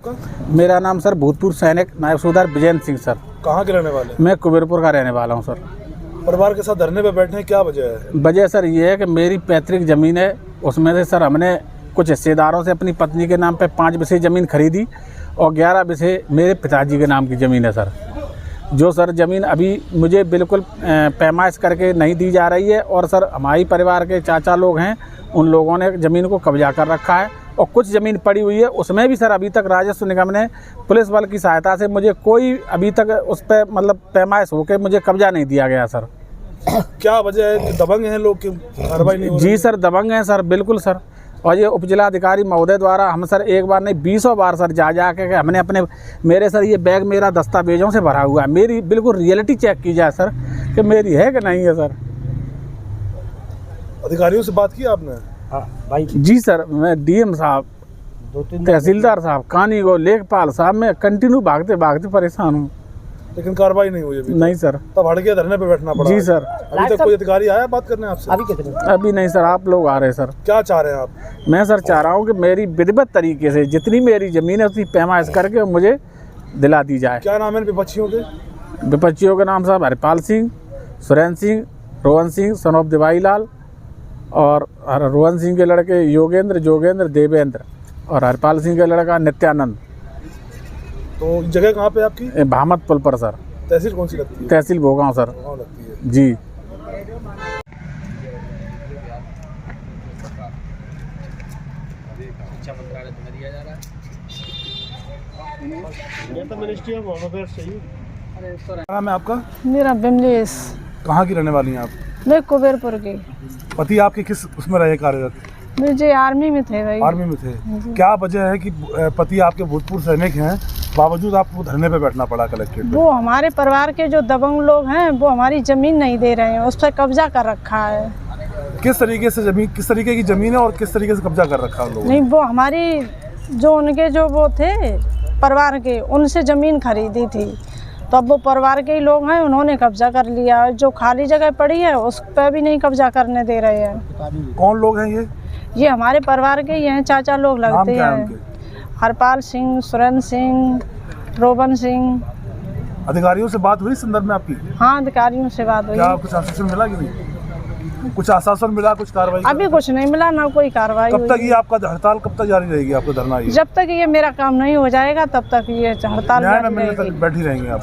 आपका? मेरा नाम सर भूतपूर्व सैनिक नायब सूबेदार विजेंद्र सिंह सर। कहाँ के रहने वाले? मैं कुबेरपुर का रहने वाला हूँ सर। परिवार के साथ धरने पे बैठने की क्या वजह है? वजह सर ये है कि मेरी पैतृक ज़मीन है, उसमें से सर हमने कुछ हिस्सेदारों से अपनी पत्नी के नाम पे 5 बिस्से ज़मीन खरीदी और 11 बिस्से मेरे पिताजी के नाम की ज़मीन है सर। जो सर ज़मीन अभी मुझे बिल्कुल पैमाइश करके नहीं दी जा रही है और सर हमारी परिवार के चाचा लोग हैं, उन लोगों ने ज़मीन को कब्जा कर रखा है और कुछ ज़मीन पड़ी हुई है, उसमें भी सर अभी तक राजस्व निगम ने पुलिस बल की सहायता से मुझे कोई अभी तक उस पर मतलब पैमाइश होकर मुझे कब्जा नहीं दिया गया सर। क्या वजह है कि दबंग हैं लोग की कार्रवाई नहीं हो रही? जी सर, दबंग हैं सर, बिल्कुल सर। और ये उपजिलाधिकारी महोदय द्वारा हम सर एक बार नहीं 20 बार सर जा के हमने अपने मेरे सर ये बैग मेरा दस्तावेजों से भरा हुआ है, मेरी बिल्कुल रियलिटी चेक की जाए सर कि मेरी है कि नहीं है सर। अधिकारियों से बात की आपने? हाँ भाई जी सर, मैं डीएम साहब, 2-3 तहसीलदार साहब, कानीगो, लेखपाल साहब, मैं कंटिन्यू भागते भागते परेशान हूँ। लेकिन कार्रवाई नहीं हुई अभी? नहीं सर। तब हट गया, धरने पे बैठना पड़ा? जी सर। अभी तक कोई अधिकारी आया बात करने आपसे? अभी कितने? अभी नहीं सर, आप लोग आ रहे सर। क्या चाह रहे हैं आप? मैं सर चाह रहा हूँ कि मेरी विधिवत तरीके से जितनी मेरी ज़मीन है उतनी पैमाइश करके मुझे दिला दी जाए। क्या नाम है इन विपक्षियों के? विपक्षियों के नाम साहब हरपाल सिंह, सुरेंद्र सिंह, रोहन सिंह, सन ऑफ दिवाई लाल, और रोहन सिंह के लड़के योगेंद्र, जोगेंद्र, देवेंद्र, और हरपाल सिंह का लड़का नित्यानंद। तो जगह कहाँ पे आपकी? भामत पुल पर सर। तहसील कौन सी लगती है? तहसील भोगांव सर। कहाँ लगती है? जी। क्या नाम है आपका? मेरा बिमलेश। कहाँ की रहने वाली हैं आप? मैं कुबेरपुर की। पति आपके किस उसमें रहे कार्यरत? मुझे आर्मी में थे भाई। आर्मी में थे। क्या वजह है कि पति आपके भूतपूर्व सैनिक हैं, बावजूद आपको धरने पे बैठना पड़ा कलेक्ट्रेट पे? वो हमारे परिवार के जो दबंग लोग हैं वो हमारी ज़मीन नहीं दे रहे हैं, उस पर कब्जा कर रखा है। किस तरीके से जमीन, किस तरीके की जमीन है और किस तरीके से कब्जा कर रखा है लोगों ने? नहीं, वो हमारी जो उनके जो वो थे परिवार के, उनसे ज़मीन खरीदी थी, तो अब वो परिवार के ही लोग हैं, उन्होंने कब्जा कर लिया। जो खाली जगह पड़ी है उस पर भी नहीं कब्जा करने दे रहे हैं। कौन लोग हैं ये? ये हमारे परिवार के ही हैं, चाचा लोग नाम लगते क्या है हैं। उनके? हरपाल सिंह, सुरेंद्र सिंह, रोबन सिंह। अधिकारियों से बात हुई इस संदर्भ में आपकी? हाँ, अधिकारियों से बात हुई। क्या कुछ आश्वासन मिला कि नहीं? कुछ आश्वासन मिला, कुछ कार्रवाई? अभी कुछ नहीं मिला, ना कोई कार्रवाई कब तक हुई। ये आपका हड़ताल कब तक जारी रहेगी, आपका धरना? ये जब तक ये मेरा काम नहीं हो जाएगा तब तक ये हड़ताल न्याय न जारी मिलने रहेगी। तक बैठी रहेंगे आप?